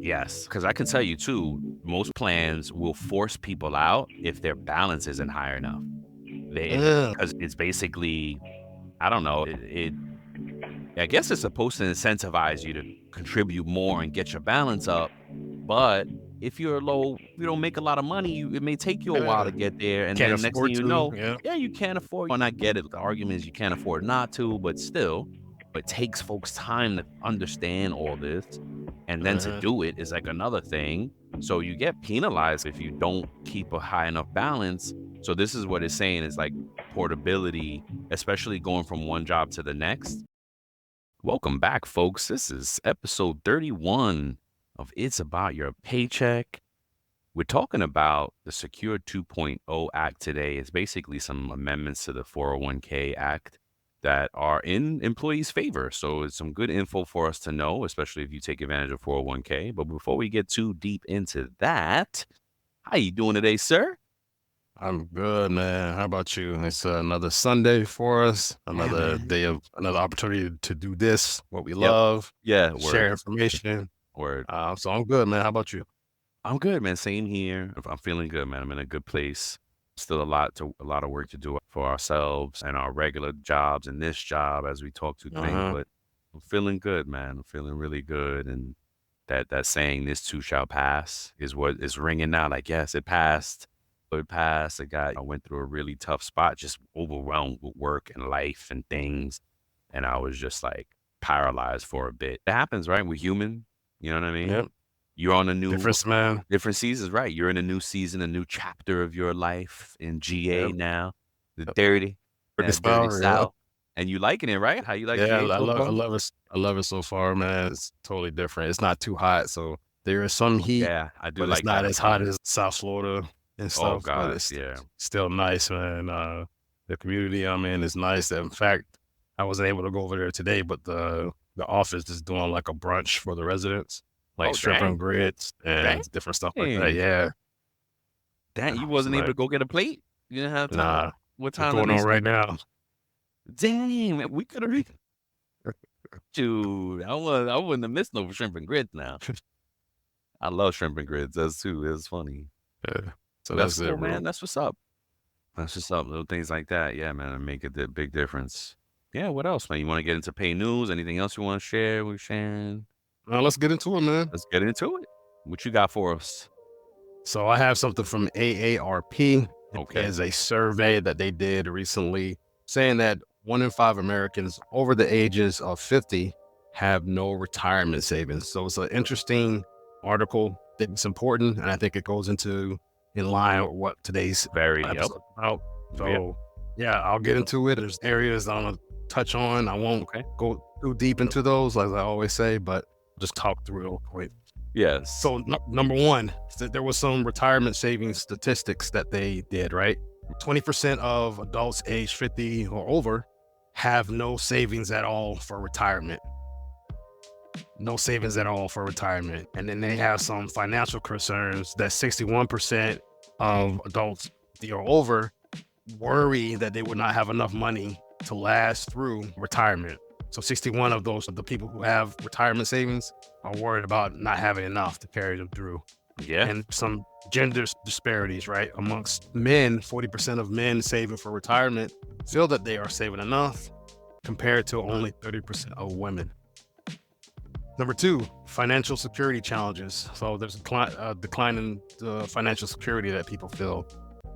Yes, because I can tell you too, most plans will force people out if their balance isn't high enough. Yeah, Because it's basically, I don't know, I guess it's supposed to incentivize you to contribute more and get your balance up. But if you're low, you don't make a lot of money, it may take you a while yeah. to get there. And Can't then next thing afford you to. know, Yeah. yeah, you can't afford. And I get it. The argument is you can't afford not to, but still, it takes folks time to understand all this. And then to Uh-huh. do it is like another thing. So you get penalized if you don't keep a high enough balance. So this is what it's saying is like portability, especially going from one job to the next. Welcome back, folks. This is episode 31 of It's About Your Paycheck. We're talking about the Secure 2.0 Act today. It's basically some amendments to the 401k Act that are in employees' favor. So it's some good info for us to know, especially if you take advantage of 401k. But before we get too deep into that, how you doing today, sir? I'm good, man. How about you? It's another Sunday for us, Yeah, another man. day of another opportunity to do this, what we Yep. love, Yeah, share word, information. word. So I'm good, man. How about you? I'm good, man. Same here. I'm feeling good, man. I'm in a good place. Still a lot of work to do for ourselves and our regular jobs and this job as we talk to things, Uh-huh. but I'm feeling good, man. I'm feeling really good. And that saying, "This too shall pass," is what is ringing out. Like, yes, it passed. It passed. I went through a really tough spot, just overwhelmed with work and life and things. And I was just like paralyzed for a bit. It happens, right? We're human. You know what I mean? Yep. You're on a new Difference, man. different seasons, right? You're in a new season, a new chapter of your life in GA Yep. now, the Yep. dirty, Pretty dirty style, yeah. South, and you liking it, right? How you like Yeah, GA I so love I far? love it. I love it so far, man. It's totally different. It's not too hot, so there is some heat, Yeah, I do but it's like not that as hot too. as South Florida and Oh stuff, but gosh, it's yeah. still nice, man. The community I'm in is nice. In fact, I wasn't able to go over there today, but the office is doing like a brunch for the residents, like Oh shrimp and dang, grits and different stuff like that. dang, Yeah. dang! You So wasn't able like, to go get a plate. You didn't have time. nah, What it's time did going they? on right now. Dang, man, we could have. Dude, I wouldn't have missed no shrimp and grits. Now I love shrimp and grits. That's too. It's funny. Yeah. So That's that's it, cool, bro. man. That's what's up. That's just up. Little things like that. Yeah, man, make a big difference. Yeah, what else, man? You want to get into pay news? Anything else you want to share? We're sharing. Now let's get into it, man. Let's get into it. What you got for us? So I have something from AARP. It Okay. is a survey that they did recently saying that 1 in 5 Americans over the ages of 50 have no retirement savings. So it's an interesting article. It's important, and I think it goes into in line with what today's Very. Yep. episode is about. Yep. So yeah, I'll get into it. There's areas I'm gonna touch on. I won't Okay. go too deep into those, as I always say, but just talk through it real quick. Yes. So number one, there was some retirement savings statistics that they did, right? 20% of adults age 50 or over have no savings at all for retirement. No savings at all for retirement. And then they have some financial concerns that 61% of adults 50 or over worry that they would not have enough money to last through retirement. So 61 of those of the people who have retirement savings are worried about not having enough to carry them through. Yeah. And some gender disparities, right? Amongst men, 40% of men saving for retirement feel that they are saving enough compared to only 30% of women. Number two, financial security challenges. So there's a decline in the financial security that people feel.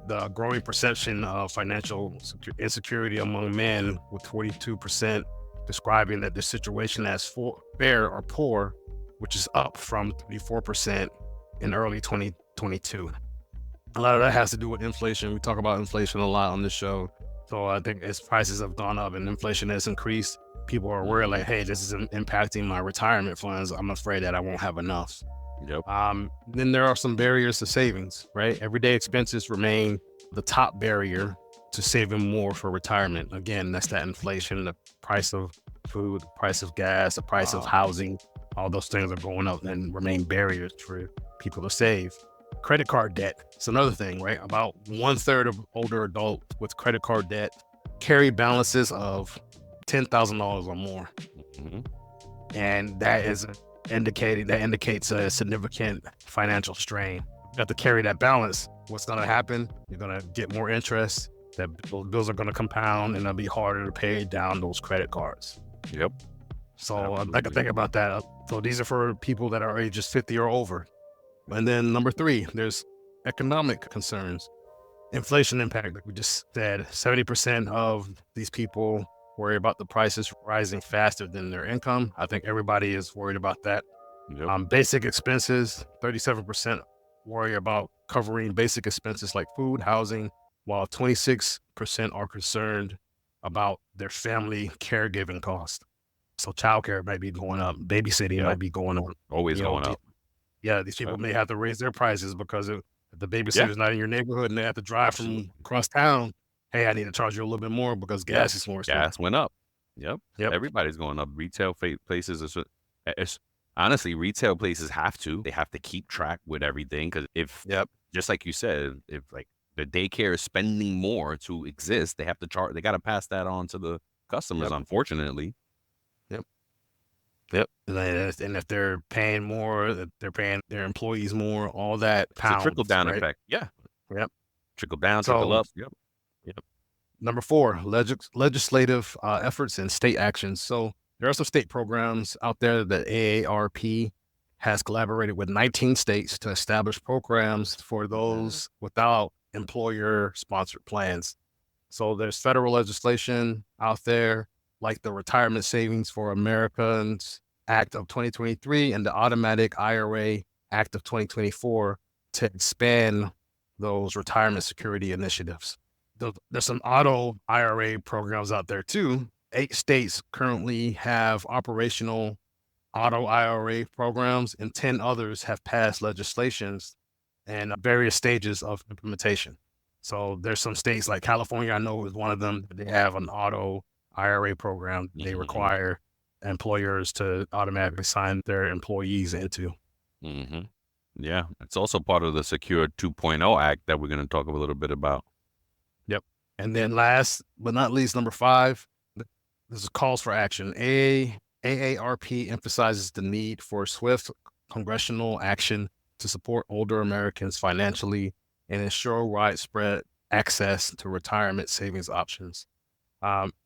The growing perception of financial insecurity among men, with 42% describing that their situation as fair or poor, which is up from 34% in early 2022. A lot of that has to do with inflation. We talk about inflation a lot on this show. So I think as prices have gone up and inflation has increased, people are aware like, hey, this is impacting my retirement funds. I'm afraid that I won't have enough. Yep. Then there are some barriers to savings, right? Everyday expenses remain the top barrier to saving more for retirement. Again, that's that inflation, the price of food, the price of gas, the price of housing, all those things are going up and remain barriers for people to save. Credit card debt. It's another thing, right? About 1/3 of older adults with credit card debt carry balances of $10,000 or more. Mhm. And that is indicates a significant financial strain. You have to carry that balance. What's going to happen? You're going to get more interest. That bills are going to compound, and it'll be harder to pay down those credit cards. Yep. So I can think about that. So these are for people that are ages 50 or over. And then number 3, there's economic concerns. Inflation impact, like we just said, 70% of these people worry about the prices rising faster than their income. I think everybody is worried about that. Yep. Basic expenses, 37% worry about covering basic expenses like food, housing, while 26% are concerned about their family caregiving costs. So childcare might be going up, babysitting Yep. might be going on. Always going up. These people may have to raise their prices because if the Yeah. babysitter's not in your neighborhood and they have to drive from across town, hey, I need to charge you a little bit more because gas is more expensive. Gas went up. Yep. Yep. Everybody's going up. Retail places it's honestly, retail places have to. They have to keep track with everything because if just like you said, if like the daycare is spending more to exist, they have to charge. They got to pass that on to the customers. Unfortunately. Yep. And if they're paying more, they're paying their employees more, all that pounds. It's a trickle down effect. Yeah. Yep. Trickle down, trickle up. Yep. Number 4, legislative efforts and state actions. So there are some state programs out there that AARP has collaborated with 19 states to establish programs for those without employer-sponsored plans. So there's federal legislation out there, like the Retirement Savings for Americans Act of 2023 and the Automatic IRA Act of 2024 to expand those retirement security initiatives. There's some auto IRA programs out there too. 8 states currently have operational auto IRA programs, and 10 others have passed legislations and various stages of implementation. So there's some states like California, I know is one of them. They have an auto IRA program they require employers to automatically sign their employees into. Yeah, it's also part of the Secure 2.0 Act that we're going to talk a little bit about. Yep. And then last but not least, number 5, this is calls for action. AARP emphasizes the need for swift congressional action to support older Americans financially and ensure widespread access to retirement savings options.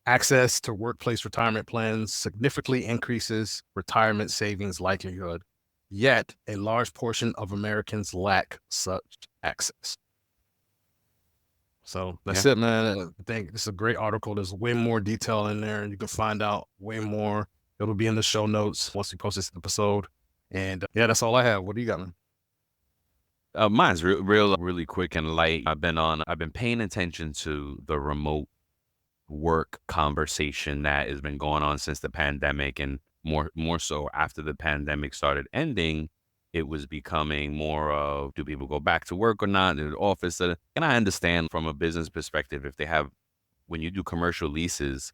Access to workplace retirement plans significantly increases retirement savings likelihood, yet a large portion of Americans lack such access. So that's it, man. I think it's a great article. There's way more detail in there, and you can find out way more. It'll be in the show notes once we post this episode. And that's all I have. What do you got, man? Mine's really quick and light. I've been paying attention to the remote work conversation that has been going on since the pandemic, and more so after the pandemic started ending. It was becoming more of, do people go back to work or not in the office? And I understand from a business perspective, when you do commercial leases,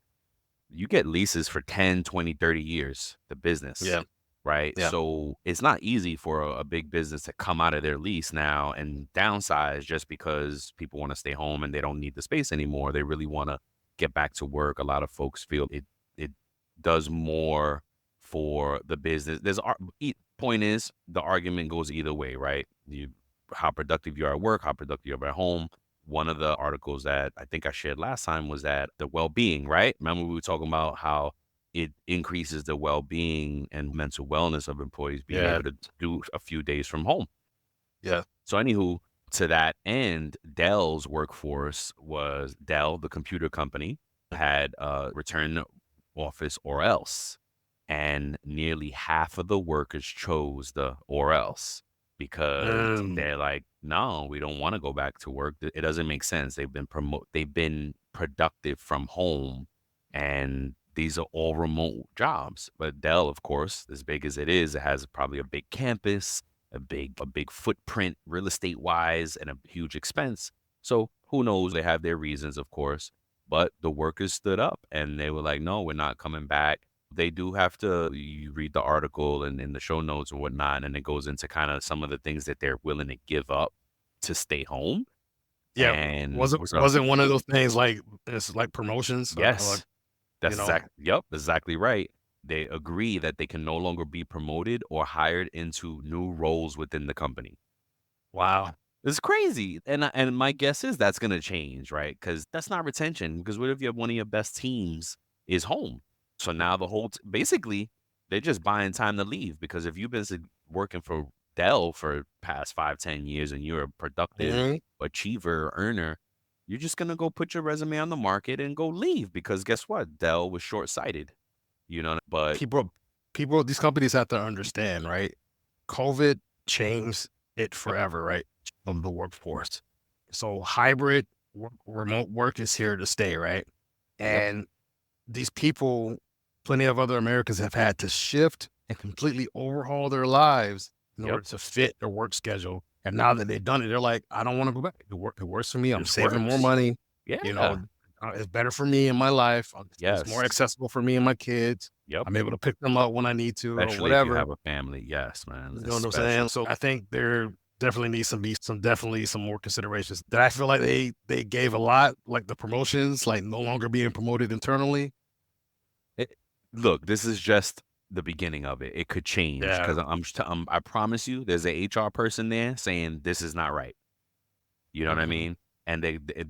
you get leases for 10, 20, 30 years, the business. Yeah. Right. Yeah. So it's not easy for a big business to come out of their lease now and downsize just because people want to stay home and they don't need the space anymore. They really want to get back to work. A lot of folks feel it does more for the business. Point is, the argument goes either way, right? How productive you are at work, how productive you are at home. One of the articles that I think I shared last time was that the well-being, right? Remember we were talking about how it increases the well-being and mental wellness of employees being able to do a few days from home. Yeah. So anywho, to that end, Dell's workforce Dell, the computer company, had return to office or else. And nearly half of the workers chose the or else because they're like, no, we don't want to go back to work. It doesn't make sense. They've been productive from home, and these are all remote jobs. But Dell, of course, as big as it has probably a big campus, a big footprint real estate wise, and a huge expense. So who knows? They have their reasons, of course. But the workers stood up and they were like, no, we're not coming back. They do have to, you read the article and in the show notes and whatnot, and it goes into kind of some of the things that they're willing to give up to stay home. Yeah. And wasn't one of those things like it's like promotions? Yes. That's exactly right. they agree that they can no longer be promoted or hired into new roles within the company. Wow. It's crazy, and my guess is that's gonna change, right? Because that's not retention, because what if you have one of your best teams is home? So now the whole t basically, they're just buying time to leave, because if you've been working for Dell for past 5, 10 years and you're a productive Mhm. achiever, earner, you're just gonna go put your resume on the market and go leave, because guess what? Dell was short-sighted, but People these companies have to understand, right? COVID changed it yep, forever, right? Of the workforce. So hybrid remote work is here to stay, right? yep, And these people, plenty of other Americans have had to shift and completely overhaul their lives in yep, order to fit their work schedule. And now that they've done it, they're like, I don't want to go back. It works for me. I'm this saving more works. money. You know, Yeah. it's better for me in my life. It's more Yes. accessible for me and my kids. Yep. I'm able to pick them up when I need to or Especially if you whatever. have a family. Yes, man, You know what I'm saying? especially. So I think there definitely needs to be some more considerations. That I feel like they gave a lot, like the promotions, like no longer being promoted internally. It Look, this is just the beginning of it. It could change, Yeah. because I promise you, there's a HR person there saying this is not right. You know what I Mhm. mean? And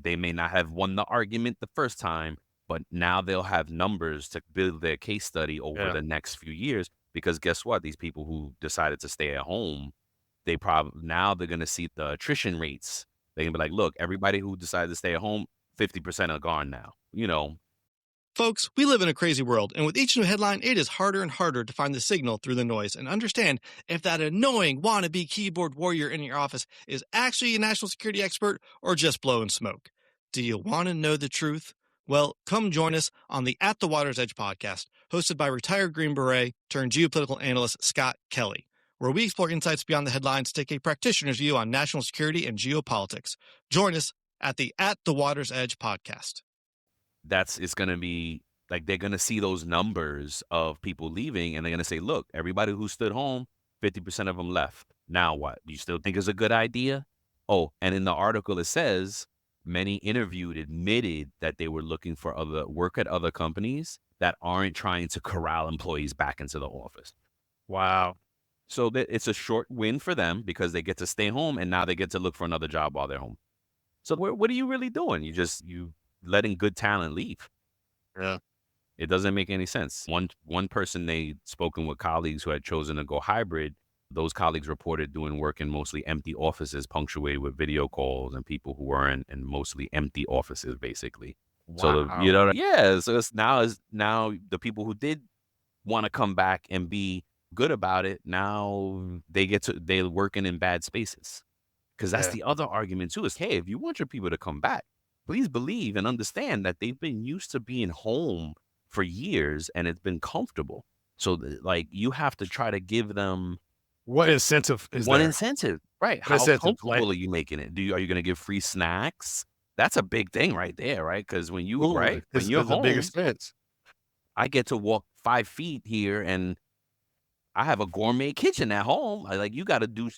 they may not have won the argument the first time, but now they'll have numbers to build their case study over Yeah. the next few years. Because guess what? These people who decided to stay at home, they probably now they're gonna see the attrition rates. They're gonna be like, look, everybody who decided to stay at home, 50% are gone now. Folks, we live in a crazy world, and with each new headline, it is harder and harder to find the signal through the noise and understand if that annoying wannabe keyboard warrior in your office is actually a national security expert or just blowing smoke. Do you want to know the truth? Well, come join us on the At the Water's Edge podcast, hosted by retired Green Beret turned geopolitical analyst Scott Kelly, where we explore insights beyond the headlines to take a practitioner's view on national security and geopolitics. Join us at the At the Water's Edge podcast. It's gonna be like they're gonna see those numbers of people leaving, and they're gonna say, "Look, everybody who stood home, 50% of them left. Now what? Do you still think it's a good idea?" Oh, and in the article it says many interviewed admitted that they were looking for other work at other companies that aren't trying to corral employees back into the office. Wow. So that it's a short win for them, because they get to stay home and now they get to look for another job while they're home. So what are you really doing? You letting good talent leave. Yeah. It doesn't make any sense. One person, they'd spoken with colleagues who had chosen to go hybrid. Those colleagues reported doing work in mostly empty offices, punctuated with video calls, and people who were in mostly empty offices, basically. So Wow. yeah. So it's now the people who did want to come back and be good about it. Now they're working in bad spaces. Because that's Yeah. the other argument too, is, hey, if you want your people to come back, please believe and understand that they've been used to being home for years and it's been comfortable. So like you have to try to give them What incentive is one there? incentive, right? What How incentive? Like, comfortable are you making it? Are you going to give free snacks? That's a big thing right there, right? Because ooh, when you're it's a big home, expense. I get to walk 5 feet here and I have a gourmet kitchen at home. Like you got to do.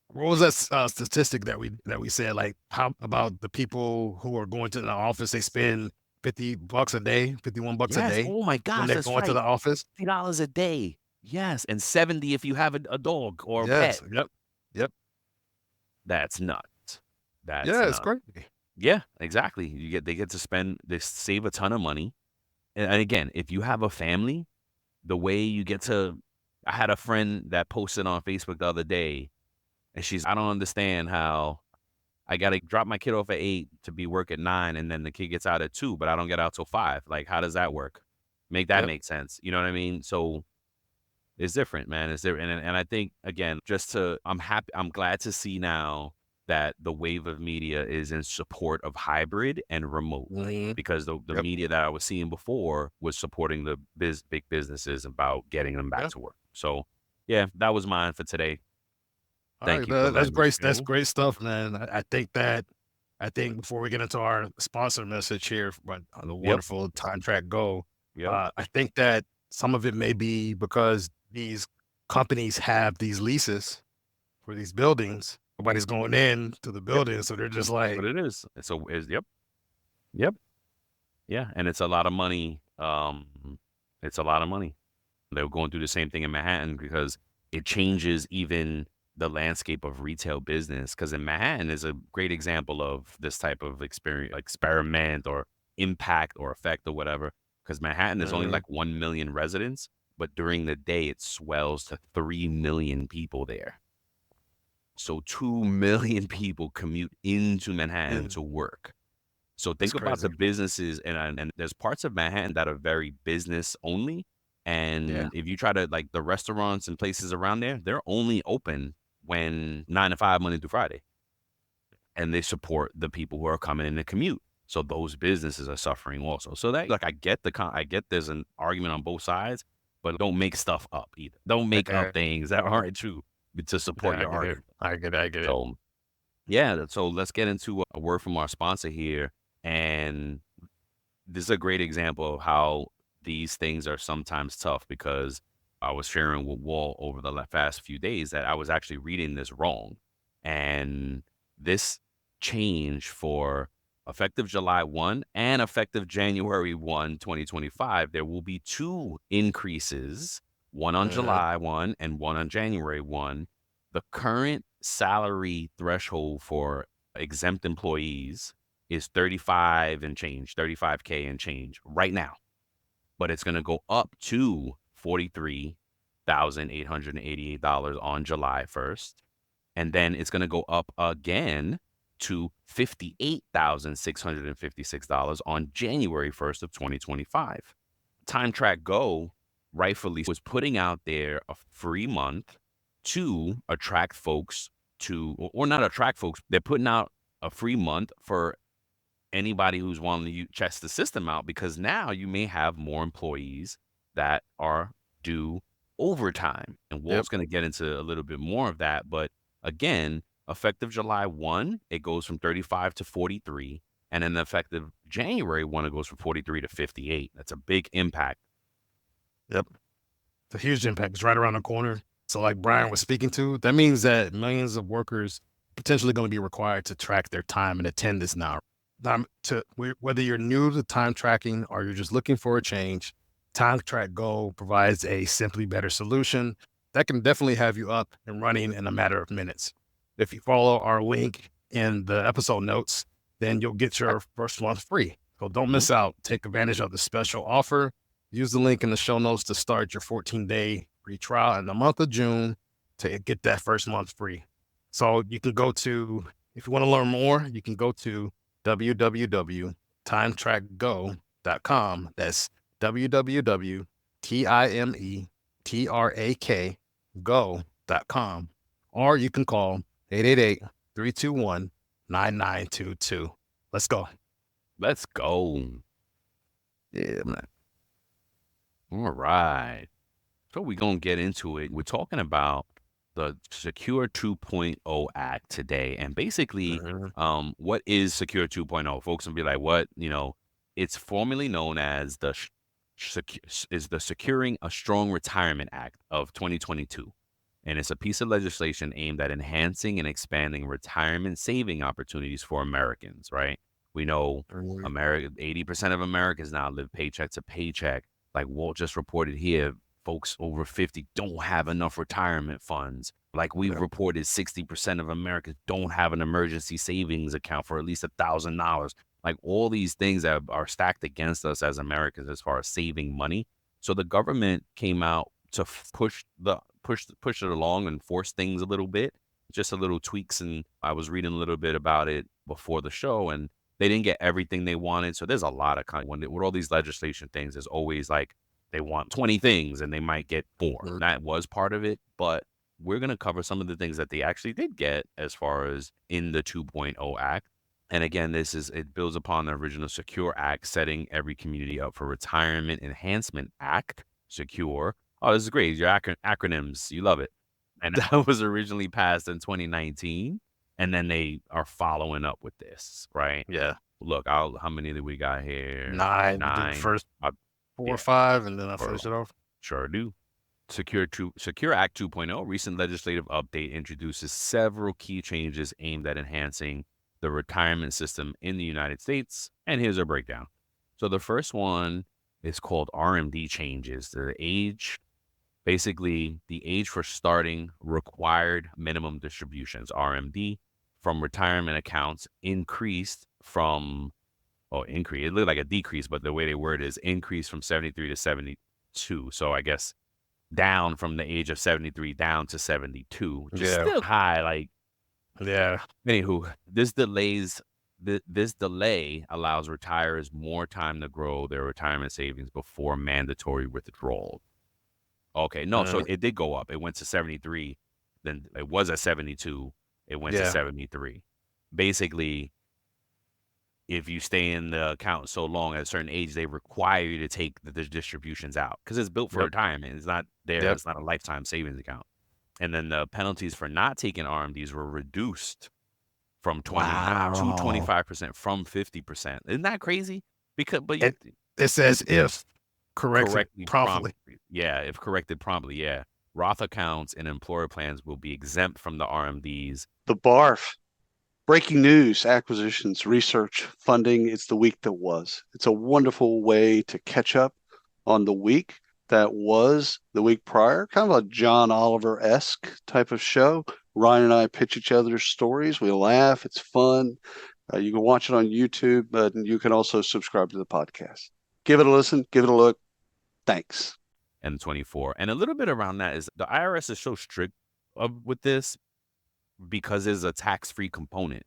What was that statistic that we said? Like, how about the people who are going to the office? They spend $50 a day, $51 a Yes. day Oh my when gosh, they're that's going to right. the office. $50 a day. Yes, and 70 if you have a dog or a pet. Yes. Yep. Yep. That's nuts. That's Yeah, it's nuts. crazy. Yeah, exactly. They save a ton of money. And again, if you have a family, the way you get to I had a friend that posted on Facebook the other day, and I don't understand how I gotta drop my kid off at 8 to be work at 9, and then the kid gets out at 2, but I don't get out till 5. Like, how does that work? Make that Yep. make sense. You know what I mean? So it's different, man. It's different, and I think again, I'm glad to see now that the wave of media is in support of hybrid and remote, Mhm. because the Yep. media that I was seeing before was supporting the big businesses about getting them back Yeah. to work. So yeah, that was mine for today. All Thank right. you for That's letting me great. That's spill. great stuff, man. I think before we get into our sponsor message here, but the Yep, wonderful Time Track Go, yep, I think that some of it may be because these companies have these leases for these buildings. Nobody's going in to the yep. building, so they're just That's what like, it is. Yep, yep, yeah, and it's a lot of money. It's a lot of money. They were going through the same thing in Manhattan because it changes even the landscape of retail business. Because in Manhattan is a great example of this type of experience, experiment or impact or effect or whatever. Because Manhattan is only like 1 million residents, but during the day it swells to 3 million people there. So 2 million people commute into Manhattan to work. So That's think about crazy. the businesses, and there's parts of Manhattan that are very business only. Yeah. And if you try to, like, the restaurants and places around there, they're only open when 9 to 5, Monday through Friday. And they support the people who are coming in to commute. So those businesses are suffering also. So that, like, I get there's an argument on both sides, but don't make stuff up either. Don't make up Yeah, things that aren't true to support I your get it. argument. I get it. I get it. So yeah, so let's get into a word from our sponsor here. And this is a great example of how these things are sometimes tough, because I was sharing with Wall over the past few days that I was actually reading this wrong. And this change for effective July 1 and effective January 1, 2025, there will be 2 increases, one on July 1 and one on January 1. The current salary threshold for exempt employees is 35K and change right now. But it's going to go up to $43,888 on July 1st. And then it's going to go up again to $58,656 on January 1st of 2025. TimeTrakGO rightfully was putting out there a free month to attract folks to, or not attract folks, they're putting out a free month for anybody who's wanting to test the system out, because now you may have more employees that are due overtime. And Yep. Walt's going to get into a little bit more of that. But again, effective July 1, it goes from 35 to 43. And then effective January 1, it goes from 43 to 58. That's a big impact. Yep. It's a huge impact. It's right around the corner. So like Brian was speaking to, that means that millions of workers potentially going to be required to track their time and attendance now. Whether you're new to time tracking or you're just looking for a change, TimeTrakGO provides a simply better solution that can definitely have you up and running in a matter of minutes. If you follow our link in the episode notes, then you'll get your first month free. So don't miss out. Take advantage of the special offer. Use the link in the show notes to start your 14-day free trial in the month of June to get that first month free. So you can go to, if you want to learn more, you can go to www.timetrakgo.com. That's www.timetrakgo.com. Or you can call 888-321-9922. Let's go. Let's go. Yeah, man. All right. So we're going to get into it. We're talking about the Secure 2.0 Act today. And basically, what is Secure 2.0? Folks will be like, what? It's formally known as the Securing a Strong Retirement Act of 2022. And it's a piece of legislation aimed at enhancing and expanding retirement saving opportunities for Americans, right? We know America, 80% of Americans now live paycheck to paycheck. Like Walt just reported here, folks over 50 don't have enough retirement funds. Like we've reported, 60% of Americans don't have an emergency savings account for at least $1,000. Like all these things that are stacked against us as Americans as far as saving money. So the government came out to push it along and force things a little bit, just a little tweaks. And I was reading a little bit about it before the show, and they didn't get everything they wanted. So there's a lot of with all these legislation things, there's always like they want 20 things and they might get 4. That was part of it, but we're going to cover some of the things that they actually did get as far as in the 2.0 Act. And again, it builds upon the original Secure Act, setting every community up for Retirement Enhancement Act, Secure. Oh, this is great. Your acronyms, you love it. And that was originally passed in 2019. And then they are following up with this, right? Yeah. Look, how many did we got here? 9. 9. First 4 or 5, and then I finish it off. Sure do. Secure Act 2.0, recent legislative update, introduces several key changes aimed at enhancing the retirement system in the United States. And here's a breakdown. So the first one is called RMD changes. The age Basically, the age for starting required minimum distributions, RMD, from retirement accounts increased from, it looked like a decrease, but the way they word is increased from 73 to 72. So I guess down from the age of 73 down to 72, which is still high. Like, anywho, this delay allows retirees more time to grow their retirement savings before mandatory withdrawal. Okay, no, so it did go up. It went to 73, then it was at 72, it went to 73. Basically, if you stay in the account so long at a certain age, they require you to take the distributions out because it's built for retirement. It's not there. It's not a lifetime savings account. And then the penalties for not taking RMDs were reduced from 20 to 25% from 50%. Isn't that crazy? Because, but it says if corrected promptly. Yeah, if corrected promptly, yeah. Roth accounts and employer plans will be exempt from the RMDs. The BARF. Breaking news, acquisitions, research, funding. It's the week that was. It's a wonderful way to catch up on the week that was the week prior. Kind of a John Oliver-esque type of show. Ryan and I pitch each other's stories. We laugh. It's fun. You can watch it on YouTube, but you can also subscribe to the podcast. Give it a listen. Give it a look. Thanks. And 24. And a little bit around that is the IRS is so strict with this because there's a tax-free component,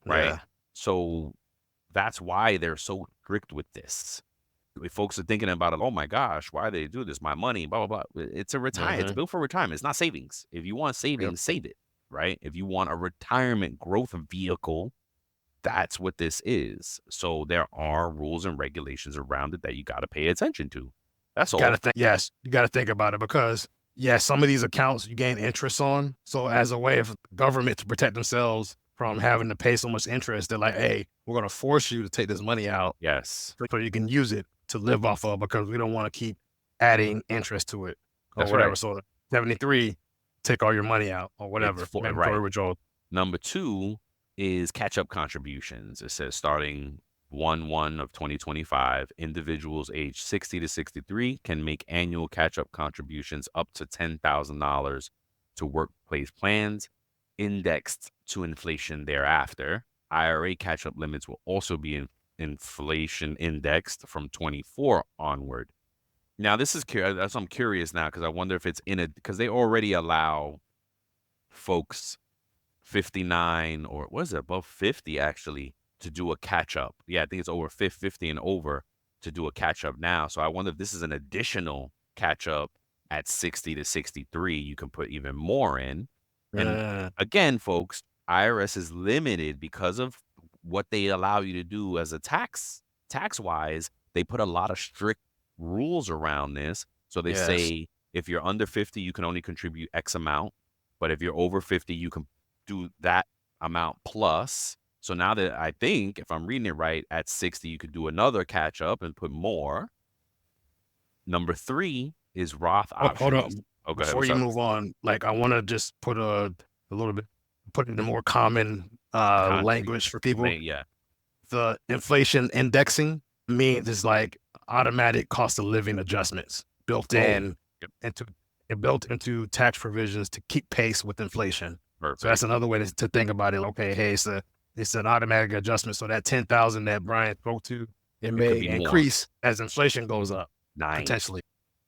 right? Yeah. So that's why they're so strict with this. If folks are thinking about it, oh my gosh, why do they do this? My money, blah, blah, blah. It's a retirement. It's built for retirement. It's not savings. If you want savings, save it, right? If you want a retirement growth vehicle, that's what this is. So there are rules and regulations around it that you got to pay attention to. That's all. Yes, you got to think about it because, some of these accounts you gain interest on. So as a way of government to protect themselves from having to pay so much interest, they're like, hey, we're going to force you to take this money out. Yes. So you can use it to live off of because we don't want to keep adding interest to it or whatever. Right. So 73, take all your money out or whatever. Withdrawal. Number 2 is catch-up contributions. It says starting 1/1 of 2025, individuals aged 60 to 63 can make annual catch-up contributions up to $10,000 to workplace plans, indexed to inflation thereafter. IRA catch-up limits will also be inflation indexed from 24 onward. Now, this is curious. I'm curious now because I wonder if it's because they already allow folks 59 or was it above 50 actually to do a catch-up. Yeah, I think it's over 50 and over to do a catch-up now. So I wonder if this is an additional catch-up at 60 to 63. You can put even more in. And again, folks, IRS is limited because of what they allow you to do as a tax-wise. They put a lot of strict rules around this. So they say if you're under 50, you can only contribute X amount. But if you're over 50, you can do that amount plus. So now that I think, if I'm reading it right, at 60, you could do another catch up and put more. Number 3 is Roth options. Hold up. Okay, before you move on, like I want to just put a little bit, put it in more common language for people. Yeah. The inflation indexing means it's like automatic cost of living adjustments built into tax provisions to keep pace with inflation. Perfect. So that's another way to think about it. Okay, hey, it's an automatic adjustment. So that 10,000 that Brian spoke to, it may increase as inflation goes up. Nice. Potentially.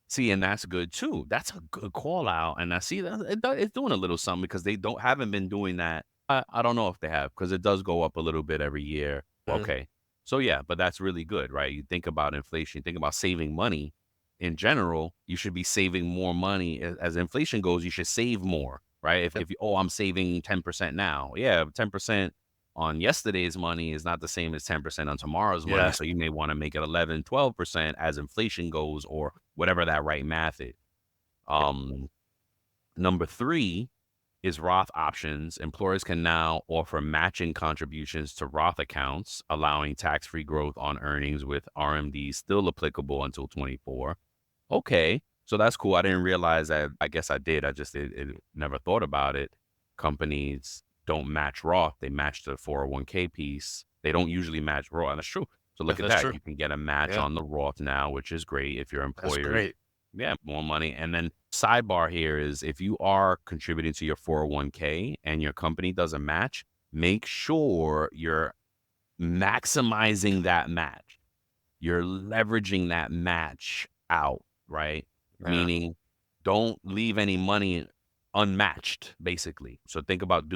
See, and that's good too. That's a good call out. And I see that it's doing a little something because they haven't been doing that. I don't know if they have because it does go up a little bit every year. Mm-hmm. Okay. So yeah, but that's really good, right? You think about inflation, you think about saving money. In general, you should be saving more money. As inflation goes, you should save more, right? If I'm saving 10% now. Yeah, 10% on yesterday's money is not the same as 10% on tomorrow's money. So you may want to make it 11, 12% as inflation goes or whatever that right math is. Number 3 is Roth options. Employers can now offer matching contributions to Roth accounts, allowing tax-free growth on earnings with RMDs still applicable until 24. Okay, so that's cool. I didn't realize that. I guess I did. I just never thought about it. Companies don't match Roth. They match the 401k piece. They don't usually match Roth. And that's true. So look at that. True. You can get a match on the Roth now, which is great if your employer Yeah, more money. And then sidebar here is if you are contributing to your 401k and your company doesn't match, make sure you're maximizing that match. You're leveraging that match out, right? Yeah. Meaning don't leave any money unmatched, basically. So think about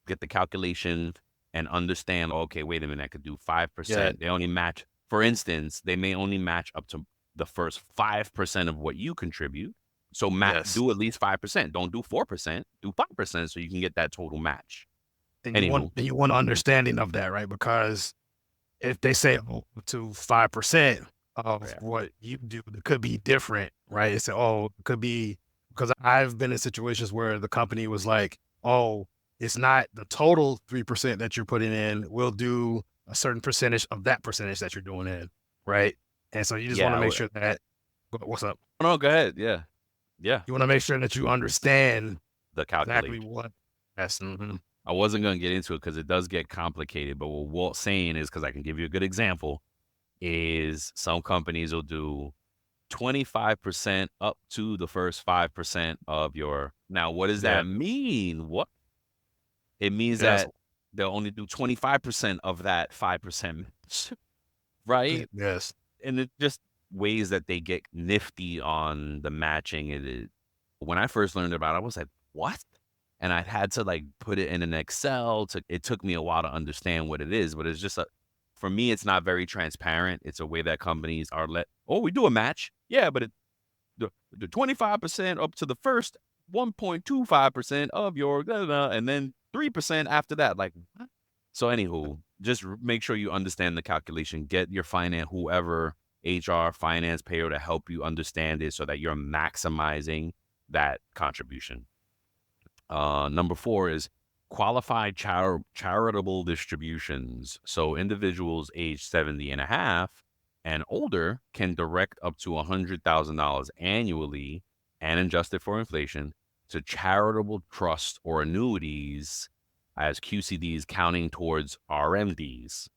get the calculation and understand, okay, wait a minute, I could do Yeah. 5%. They only match, for instance, they may only match up to the first 5% of what you contribute. So Yes. do at least 5%. Don't do 4%, do 5% so you can get that total match. And Anywho, you want understanding of that, right? Because if they say to 5% of yeah. what you do, it could be different, right? It's it could be because I've been in situations where the company was like, oh, it's not the total 3% that you're putting in. We'll do a certain percentage of that percentage that you're doing in, right? And so you just want to Yeah. make sure that what's up? No, go ahead. Yeah. Yeah. You want to make sure that you understand The exactly calculation. what. Yes. I wasn't going to get into it because it does get complicated. But what Walt's saying is, because I can give you a good example, is some companies will do 25% up to the first 5% of your. Now, what does Yeah. that mean? What it means Yes. that they'll only do 25% of that 5%, right? Yes. And it just ways that they get nifty on the matching. When I first learned about it, I was like, what? And I had to like put it in an Excel. It took me a while to understand what it is, but it's just for me, it's not very transparent. It's a way that companies are we do a match. Yeah, but the 25% up to the first 1.25% of your, blah, blah, blah, and then 3% after that. Like, what? So anywho, just make sure you understand the calculation. Get your whoever HR, finance, payroll to help you understand it so that you're maximizing that contribution. Number 4 is qualified charitable distributions. So individuals age 70 and a half and older can direct up to $100,000 annually and adjusted for inflation to charitable trusts or annuities as QCDs counting towards RMDs.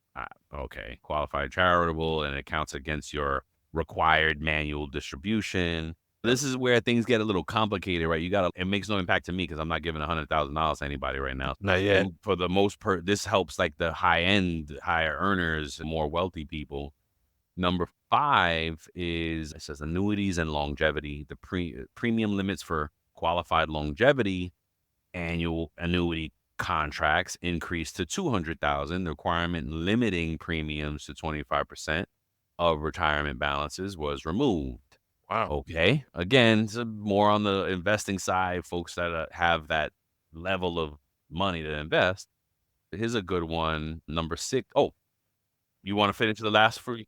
Okay, qualified charitable, and it counts against your required manual distribution. This is where things get a little complicated, right? It makes no impact to me because I'm not giving $100,000 to anybody right now. Not yet. For the most part, this helps like the higher earners, more wealthy people. Number 5 is, it says annuities and longevity. The premium limits for qualified longevity annual annuity contracts increased to 200,000. The requirement limiting premiums to 25% of retirement balances was removed. Wow. Okay. Again, more on the investing side, folks that have that level of money to invest. Here's a good one. Number 6. Oh, you want to finish the last three?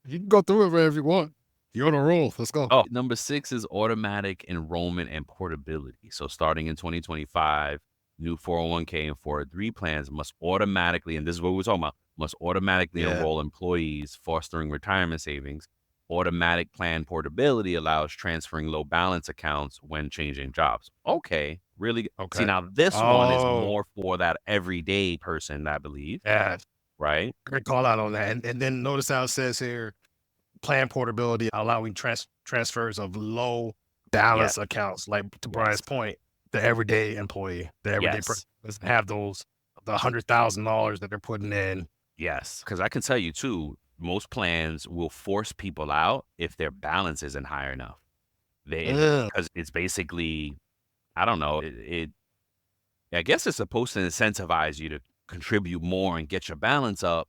You can go through it wherever you want. You're on a roll. Let's go. Oh, number 6 is automatic enrollment and portability. So starting in 2025, new 401k and 403 plans must automatically, and this is what we're talking about, must automatically Yeah. enroll employees, fostering retirement savings. Automatic plan portability allows transferring low balance accounts when changing jobs. Okay, really. See, Okay. now this one is Oh, more for that everyday person, I believe, yeah. right? Great call out on that. And then notice how it says here, plan portability, allowing transfers of low Yes, balance accounts. Like to Brian's yes, point, the everyday employee, the everyday person yes. doesn't have the $100,000 that they're putting in. Yes, because I can tell you too, most plans will force people out if their balance isn't high enough. Ugh. Because it's basically, I don't know, I guess it's supposed to incentivize you to contribute more and get your balance up.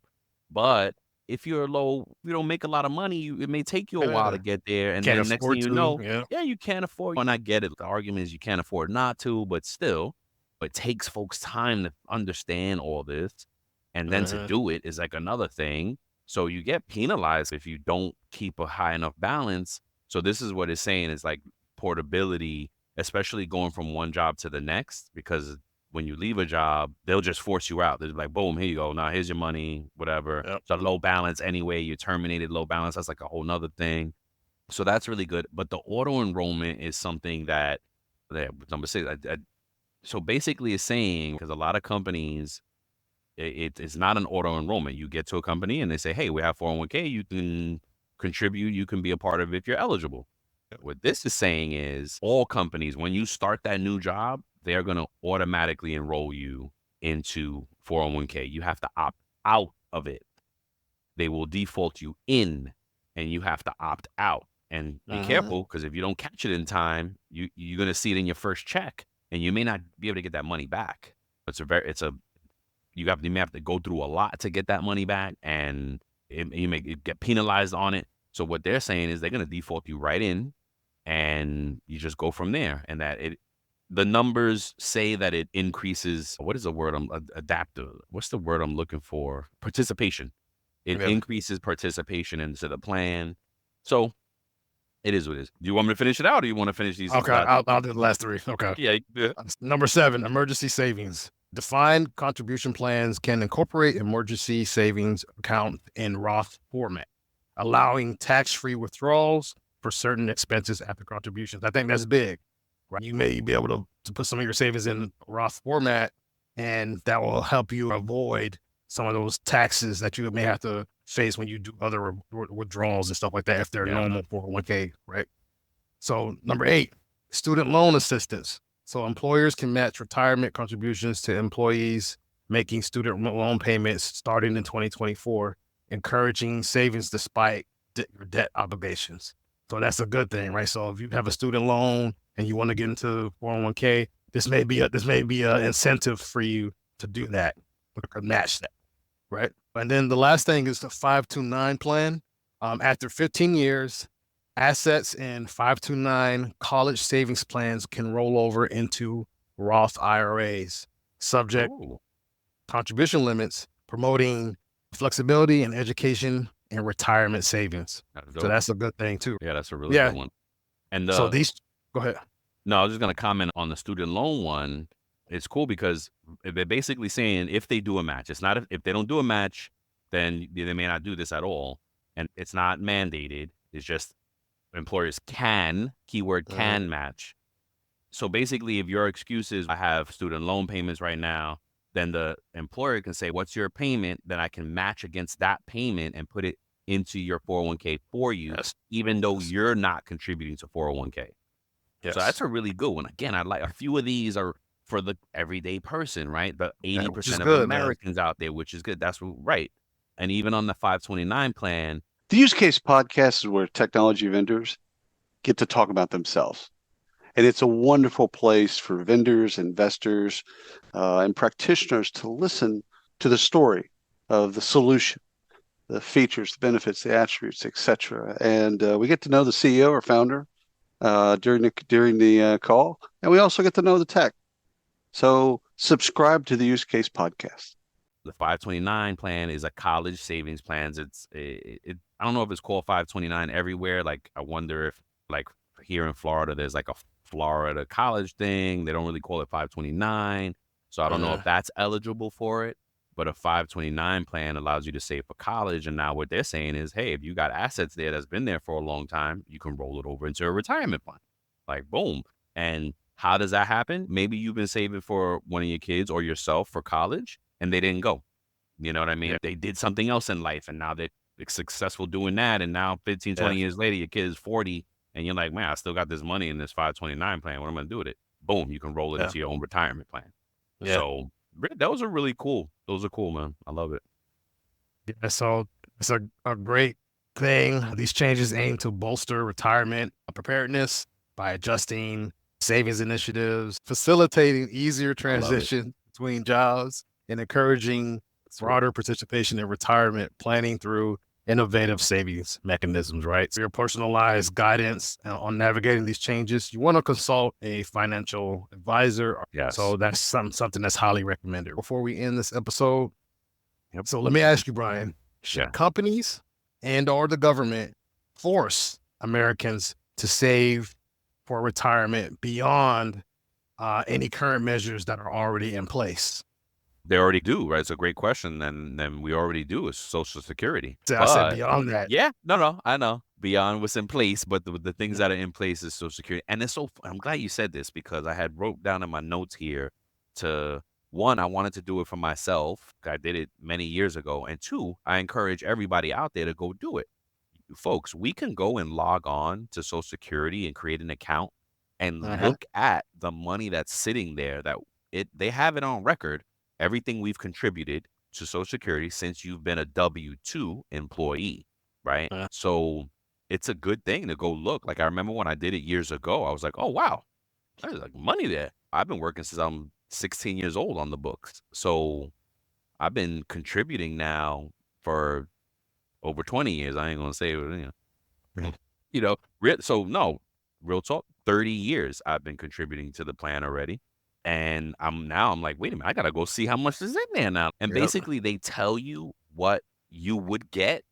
But if you're low, you don't make a lot of money, it may take you a while to Yeah. get there. And Can't then next thing afford you to. know, Yeah. yeah, you can't afford. And I get it. The argument is you can't afford not to, but still, it takes folks time to understand all this. And then to Uh-huh. do it is like another thing. So you get penalized if you don't keep a high enough balance. So this is what it's saying is like portability, especially going from one job to the next, because when you leave a job, they'll just force you out. They're like, boom, here you go. Now here's your money, whatever. Yep. It's a low balance anyway. You terminated low balance. That's like a whole nother thing. So that's really good. But the auto enrollment is something that number 6. So basically it's saying, because a lot of companies, it's not an auto enrollment. You get to a company and they say, hey, we have 401k. You can contribute. You can be a part of it if you're eligible. What this is saying is all companies, when you start that new job, they're going to automatically enroll you into 401k. You have to opt out of it. They will default you in, and you have to opt out. And be careful, because if you don't catch it in time, you're going to see it in your first check, and you may not be able to get that money back. You may have to go through a lot to get that money back, and you may get penalized on it. So what they're saying is they're going to default you right in, and you just go from there. And the numbers say that it increases, what is the word adaptive? What's the word I'm looking for? Participation. It increases participation into the plan. So it is what it is. Do you want me to finish it out, or do you want to finish these? Okay, I'll do the last three. Okay. Yeah. Number 7, emergency savings. Defined contribution plans can incorporate emergency savings account in Roth format, allowing tax-free withdrawals for certain expenses after contributions. I think that's big, right? You may be able to put some of your savings in Roth format, and that will help you avoid some of those taxes that you may have to face when you do other withdrawals and stuff like that if they're normal 401k, right? So number 8, student loan assistance. So employers can match retirement contributions to employees making student loan payments starting in 2024, encouraging savings despite your debt obligations. So that's a good thing, right? So if you have a student loan and you want to get into 401k, this may be an incentive for you to do that, or match that, right? And then the last thing is the 529 plan. After 15 years, assets in 529 college savings plans can roll over into Roth IRAs, subject contribution limits, promoting flexibility in education and retirement savings. So that's a good thing too. Yeah, that's a really good one. And so go ahead. No, I was just going to comment on the student loan one. It's cool because they're basically saying if they do a match, it's not if they don't do a match, then they may not do this at all. And it's not mandated. It's just employers can, keyword can match. So basically, if your excuse is I have student loan payments right now, then the employer can say, what's your payment? Then I can match against that payment and put it into your 401k for you, even though you're not contributing to 401k. So that's a really good one. Again, I like a few of these are for the everyday person, right? The 80% of Americans out there, which is good. That's right. And even on the 529 plan. The Use Case podcast is where technology vendors get to talk about themselves. And it's a wonderful place for vendors, investors, and practitioners to listen to the story of the solution, the features, the benefits, the attributes, etc. And we get to know the CEO or founder during the call, and we also get to know the tech. So subscribe to the Use Case podcast. The 529 plan is a college savings plan. I don't know if it's called 529 everywhere. Like, I wonder if, like, here in Florida, there's like a Florida college thing. They don't really call it 529. So I don't know if that's eligible for it. But a 529 plan allows you to save for college. And now what they're saying is, hey, if you got assets there that's been there for a long time, you can roll it over into a retirement plan. Like, boom. And how does that happen? Maybe you've been saving for one of your kids or yourself for college, and they didn't go. You know what I mean? They did something else in life, and now they're successful doing that. And now 15, 20 years later, your kid is 40, and you're like, man, I still got this money in this 529 plan. What am I going to do with it? Boom, you can roll it into your own retirement plan. So those are really cool. Those are cool, man. I love it. Yeah, so it's a great thing. These changes aim to bolster retirement preparedness by adjusting savings initiatives, facilitating easier transition between jobs, and encouraging broader participation in retirement planning through innovative savings mechanisms, right? So your personalized guidance on navigating these changes, you want to consult a financial advisor. Yes. So that's something that's highly recommended. Before we end this episode, so let me ask you, Brian, should companies and or the government force Americans to save for retirement beyond any current measures that are already in place? They already do, right? It's a great question. And then we already do is Social Security. I said beyond that. Yeah, no, I know. Beyond what's in place, but the things that are in place is Social Security. And it's I'm glad you said this, because I had wrote down in my notes here one, I wanted to do it for myself. I did it many years ago. And two, I encourage everybody out there to go do it. folks, we can go and log on to Social Security and create an account and Uh-huh. look at the money that's sitting there that they have it on record, everything we've contributed to Social Security since you've been a W-2 employee, right? Uh, So it's a good thing to go look. Like I remember when I did it years ago, I was like, oh wow, there's like money there. I've been working since I'm 16 years old on the books. So I've been contributing now for over 20 years. I ain't gonna say, so no, real talk, 30 years I've been contributing to the plan already. And I'm like, wait a minute, I gotta go see how much is in there now. And yep. basically they tell you what you would get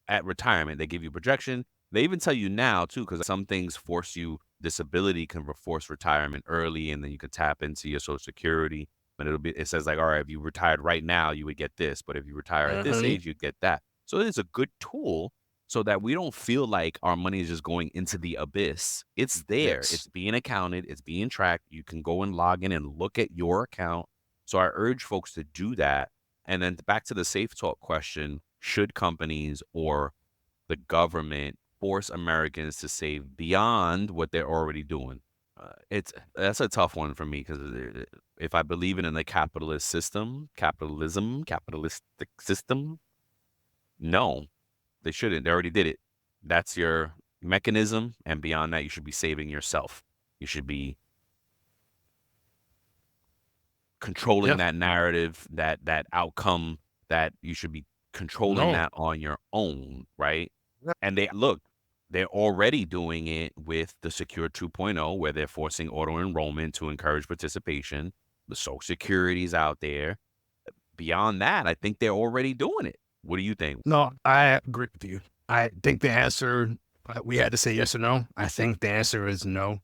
at retirement. They give you projection. They even tell you now too, because some things force you, disability can force retirement early, and then you can tap into your Social Security. And it says like, all right, if you retired right now, you would get this. But if you retire at this Uh-huh. age, you'd get that. So it's a good tool so that we don't feel like our money is just going into the abyss. It's there. Yes. It's being accounted. It's being tracked. You can go and log in and look at your account. So I urge folks to do that. And then back to the Safe Talk question, should companies or the government force Americans to save beyond what they're already doing? That's a tough one for me because if I believe in the capitalistic system, no, they shouldn't. They already did it. That's your mechanism, and beyond that, you should be saving yourself. You should be controlling Yeah. that narrative, that outcome, that you should be controlling No. that on your own, right? Yeah. And they're already doing it with the Secure 2.0, where they're forcing auto enrollment to encourage participation. The Social Security's out there. Beyond that, I think they're already doing it. What do you think? No, I agree with you. I think the answer, we had to say yes or no. I think the answer is no.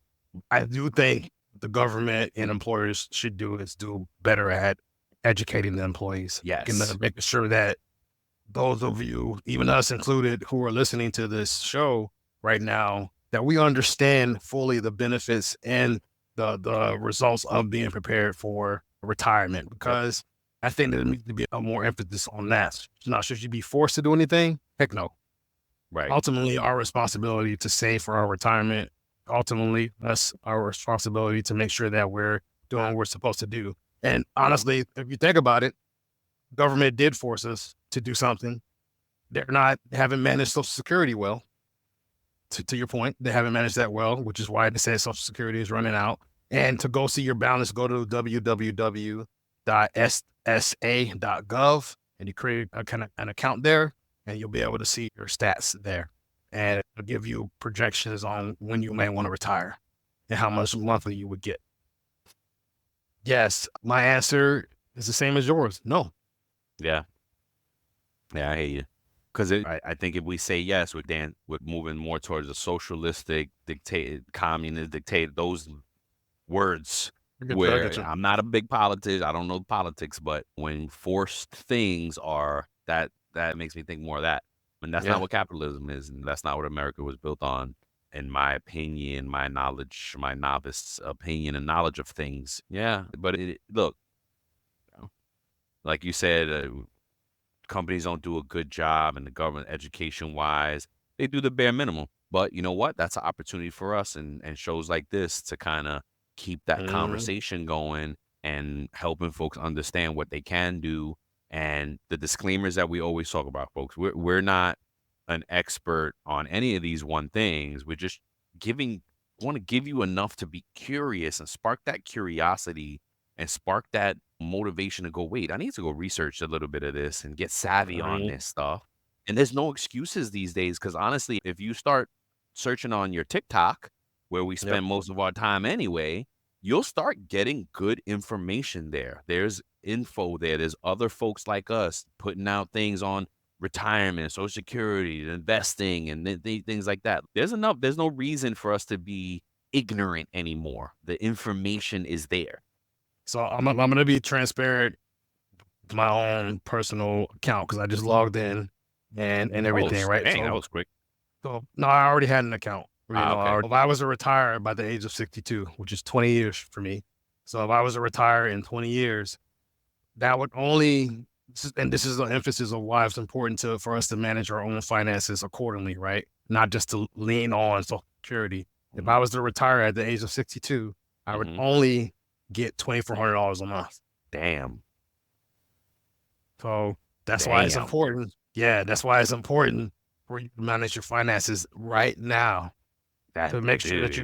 I do think the government and employers should do better at educating the employees. Yes. Making sure that those of you, even us included, who are listening to this show right now, that we understand fully the benefits and the results of being prepared for retirement. Because I think there needs to be a more emphasis on that. Now, should you be forced to do anything? Heck no. Right. Ultimately, our responsibility to save for our retirement. Ultimately, that's our responsibility to make sure that we're doing what we're supposed to do. And honestly, if you think about it, government did force us to do something. They haven't managed Social Security well. To your point, they haven't managed that well, which is why they say Social Security is running out. And to go see your balance, go to www.ssa.gov and you create an account there, and you'll be able to see your stats there. And it'll give you projections on when you may want to retire and how much monthly you would get. Yes, my answer is the same as yours. No. Yeah. Yeah, I hear you. Because I think if we say yes, we're moving more towards a socialistic, communist, dictator, those words where I'm not a big politician. I don't know politics, but when forced things are, that makes me think more of that. And that's not what capitalism is. And that's not what America was built on, in my opinion, my knowledge, my novice opinion and knowledge of things. Yeah. But look, like you said, companies don't do a good job, and the government, education wise, they do the bare minimum. But you know what? That's an opportunity for us and shows like this to kind of keep that conversation going and helping folks understand what they can do. And the disclaimers that we always talk about, folks, we're not an expert on any of these one things. We're just want to give you enough to be curious and spark that curiosity and spark that motivation to go, wait, I need to go research a little bit of this and get savvy on this stuff. And there's no excuses these days, because honestly, if you start searching on your TikTok, where we spend most of our time anyway, you'll start getting good information there. There's info there. There's other folks like us putting out things on retirement, Social Security, investing, and things like that. There's no reason for us to be ignorant anymore. The information is there. So I'm going to be transparent to my own personal account, because I just logged in and everything, right? Dang, that was quick. So no, I already had an account. Okay. If I was to retire by the age of 62, which is 20 years for me. So if I was to retire in 20 years, that would only This is the emphasis of why it's important for us to manage our own finances accordingly, right? Not just to lean on Social Security. If I was to retire at the age of 62, I would only get $2,400 a month. Damn. So that's why it's important. Yeah, that's why it's important for you to manage your finances right now. To make sure that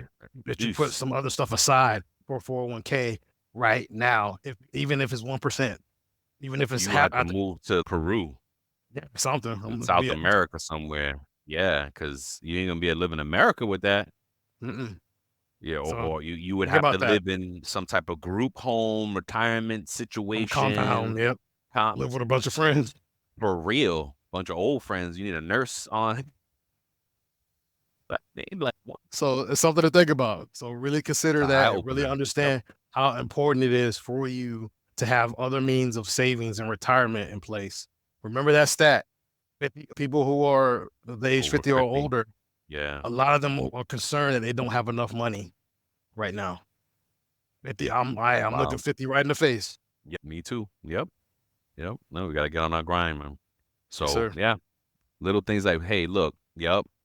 you put some other stuff aside for 401k right now, even if it's 1%, even if it's You have to move to Peru, something in South America somewhere. Yeah, because you ain't gonna be able to live in America with that. Yeah, or you would have to live in some type of group home retirement situation. Compound, yep. Live with a bunch of friends. For real, bunch of old friends. You need a nurse on. So it's something to think about. So really consider that and really understand how important it is for you to have other means of savings and retirement in place. Remember that stat. People who are the age 50 or older, a lot of them are concerned that they don't have enough money right now. I'm looking 50 right in the face. Yeah, me too. Yep. No, we got to get on our grind, man. So, yes, little things like, hey, look,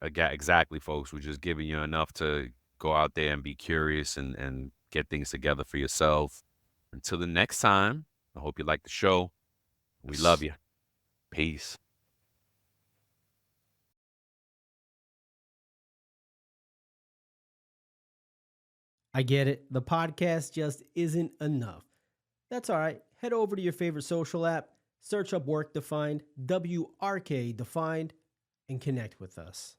exactly, folks. We're just giving you enough to go out there and be curious and get things together for yourself. Until the next time, I hope you like the show. We love you. Peace. I get it. The podcast just isn't enough. That's all right. Head over to your favorite social app, search up Work Defined, WRK Defined, and connect with us.